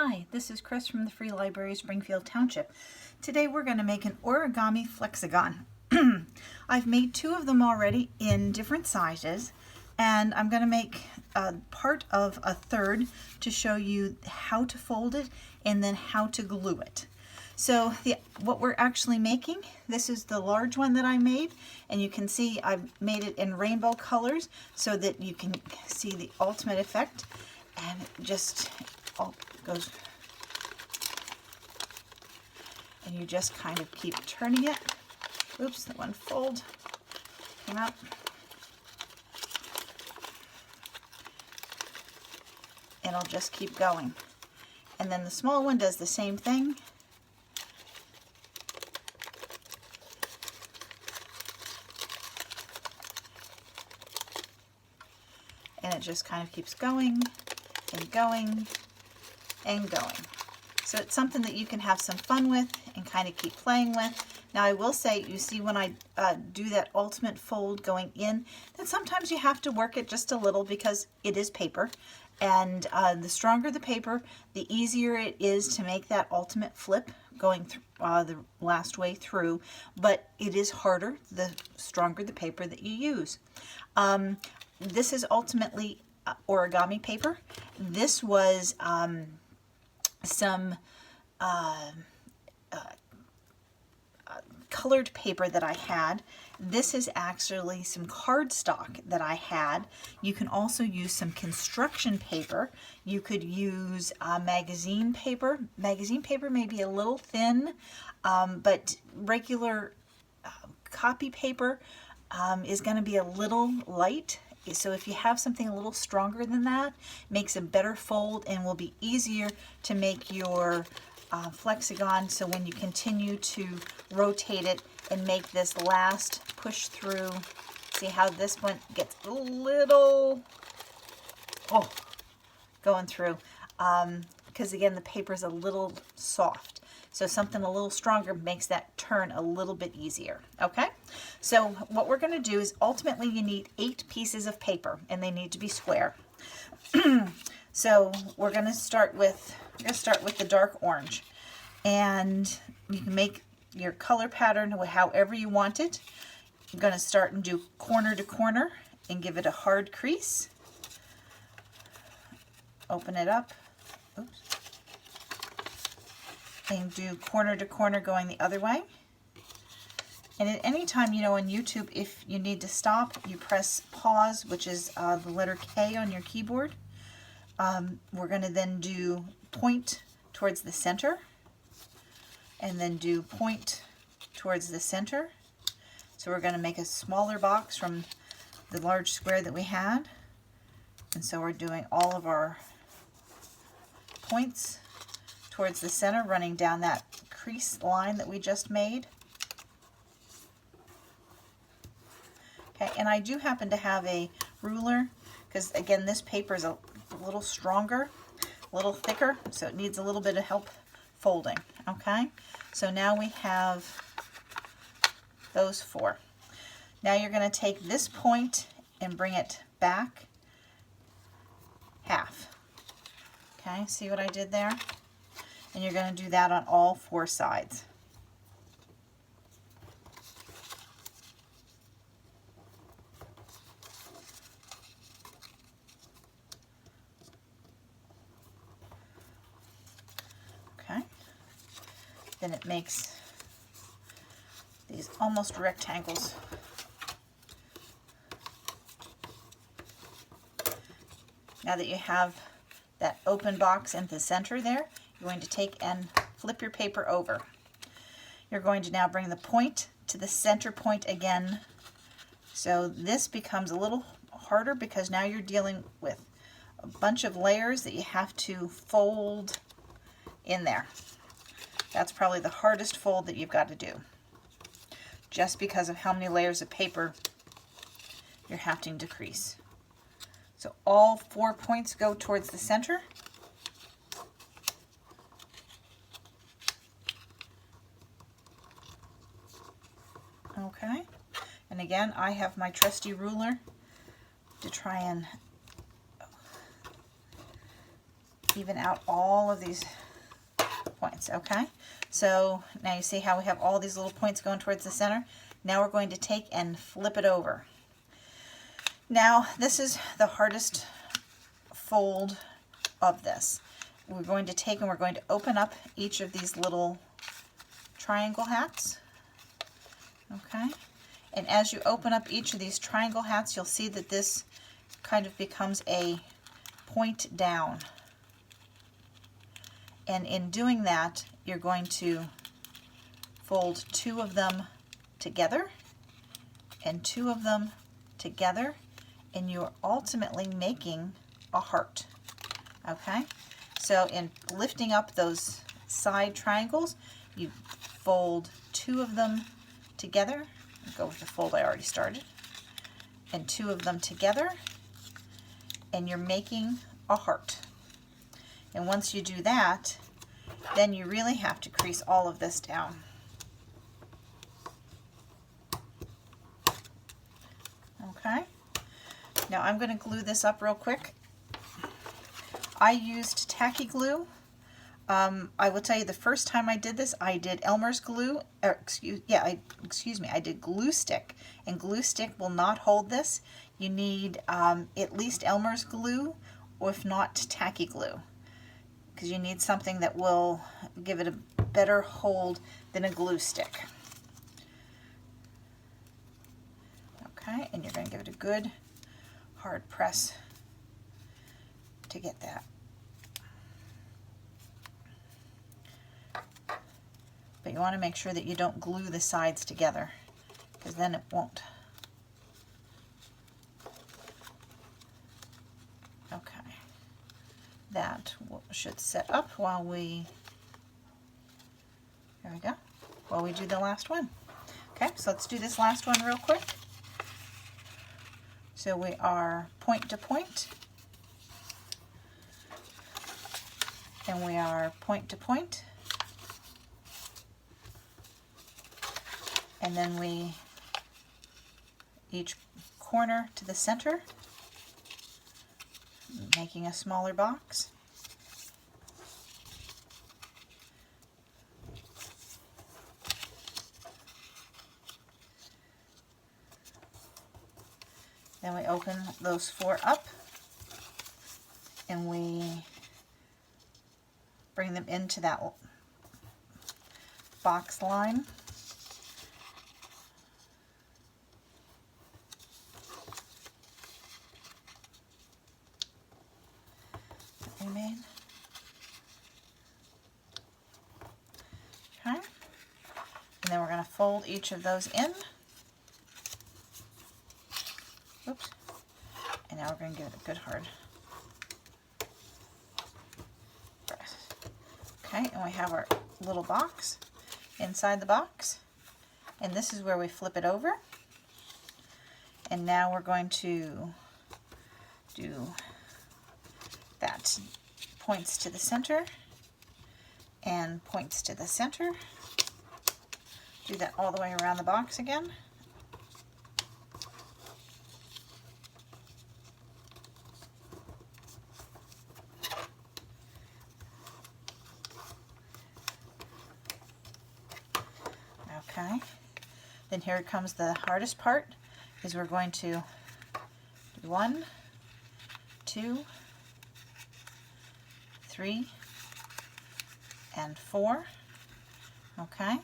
Hi, this is Chris from the Free Library of Springfield Township. Today we're going to make an origami flexagon. I've made two of them already in different sizes, and I'm going to make part of a third to show you how to fold it and then how to glue it. So what we're actually making, this is the large one that I made, and you can see I've made it in rainbow colors so that you can see the ultimate effect, and it just all goes, and you just kind of keep turning it. Oops, that one fold came out. And I'll just keep going. And then the small one does the same thing. And it just kind of keeps going and going and going. So it's something that you can have some fun with and kind of keep playing with. Now I will say, you see when I do that ultimate fold going in, that sometimes you have to work it just a little because it is paper. And the stronger the paper, the easier it is to make that ultimate flip going the last way through. But it is harder the stronger the paper that you use. This is ultimately origami paper. This was some colored paper that I had. This is actually some cardstock that I had. You can also use some construction paper. You could use magazine paper. Magazine paper may be a little thin, but regular copy paper is going to be a little light. So if you have something a little stronger than that, it makes a better fold and will be easier to make your flexagon. So when you continue to rotate it and make this last push through, see how this one gets a little, going through, because again the paper is a little soft. So something a little stronger makes that turn a little bit easier. Okay, so what we're going to do is ultimately you need 8 pieces of paper, and they need to be square. So we're going to start with the dark orange, and you can make your color pattern however you want it. I'm going to start and do corner to corner and give it a hard crease. Open it up. Oops. And do corner to corner going the other way. And at any time, on YouTube, if you need to stop, you press pause, which is the letter K on your keyboard. We're going to then do point towards the center, and then do point towards the center. So we're going to make a smaller box from the large square that we had. And so we're doing all of our points towards the center, running down that crease line that we just made. Okay, and I do happen to have a ruler, because again this paper is a little stronger, a little thicker, so it needs a little bit of help folding. Okay, so now we have those 4. Now you're going to take this point and bring it back half. Okay, see what I did there? And you're going to do that on all 4 sides. Okay. Then it makes these almost rectangles. Now that you have that open box in the center there, you're going to take and flip your paper over. You're going to now bring the point to the center point again. So this becomes a little harder because now you're dealing with a bunch of layers that you have to fold in there. That's probably the hardest fold that you've got to do, just because of how many layers of paper you're having to crease. So all 4 points go towards the center. Okay, and again I have my trusty ruler to try and even out all of these points, okay? So now you see how we have all these little points going towards the center? Now we're going to take and flip it over. Now this is the hardest fold of this. We're going to take and we're going to open up each of these little triangle hats, okay? And as you open up each of these triangle hats, you'll see that this kind of becomes a point down. And in doing that, you're going to fold 2 of them together and 2 of them together, and you're ultimately making a heart, okay? So in lifting up those side triangles, you fold 2 of them together. I'll go with the fold I already started, and 2 of them together, and you're making a heart. And once you do that, then you really have to crease all of this down. Okay, now I'm going to glue this up real quick. I used tacky glue. I will tell you, the first time I did this, I did Elmer's glue, I did glue stick, and glue stick will not hold this. You need at least Elmer's glue, or if not, tacky glue, because you need something that will give it a better hold than a glue stick. Okay, and you're going to give it a good hard press to get that. But you want to make sure that you don't glue the sides together, because then it won't. Okay, that should set up while we, there we go, while we do the last one. Okay, so let's do this last one real quick. So we are point to point, and we are point to point, and then we each corner to the center, making a smaller box. Then we open those 4 up, and we bring them into that box line. That we made. Okay. And then we're going to fold each of those in. Oops. And now we're going to give it a good hard press. Okay, and we have our little box inside the box. And this is where we flip it over. And now we're going to do that. Points to the center and points to the center. Do that all the way around the box again. Okay, then here comes the hardest part, is we're going to do 1, 2, 3, and 4. Okay,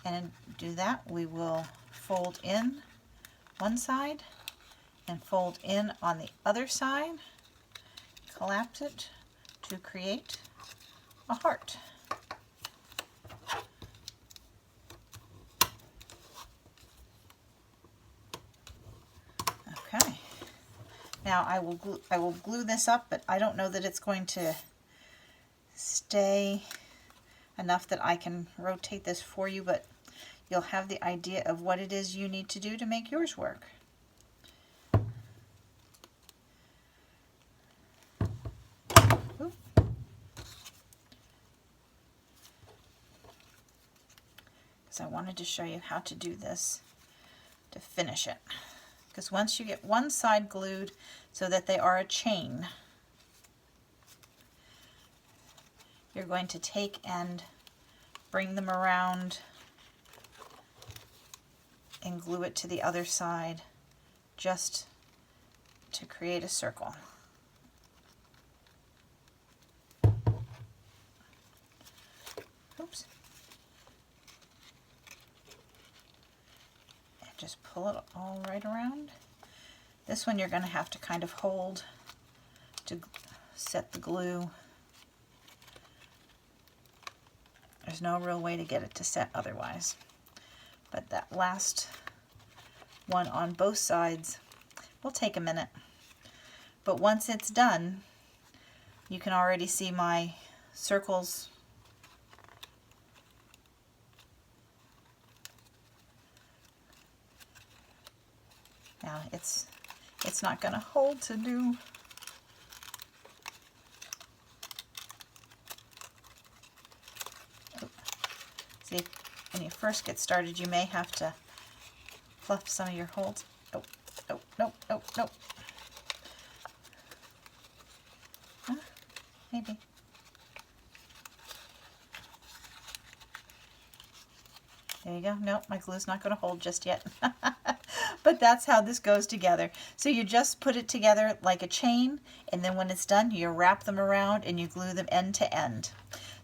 and to do that we will fold in one side and fold in on the other side, collapse it to create a heart. Okay, now I will glue this up, but I don't know that it's going to stay enough that I can rotate this for you, but you'll have the idea of what it is you need to do to make yours work. Because I wanted to show you how to do this to finish it. Because once you get one side glued so that they are a chain, you're going to take and bring them around and glue it to the other side just to create a circle. Oops. And just pull it all right around. This one you're going to have to kind of hold to set the glue. There's no real way to get it to set otherwise. But that last one on both sides will take a minute. But once it's done, you can already see my circles now. It's not going to hold to do. See, when you first get started, you may have to fluff some of your holds. Oh, oh, no, no, no. Huh? Maybe. There you go. Nope, my glue's not going to hold just yet. But that's how this goes together. So you just put it together like a chain, and then when it's done, you wrap them around and you glue them end to end.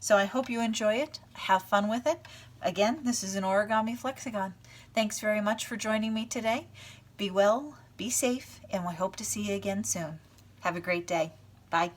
So I hope you enjoy it. Have fun with it. Again, this is an Origami Flexagon. Thanks very much for joining me today. Be well, be safe, and we hope to see you again soon. Have a great day. Bye.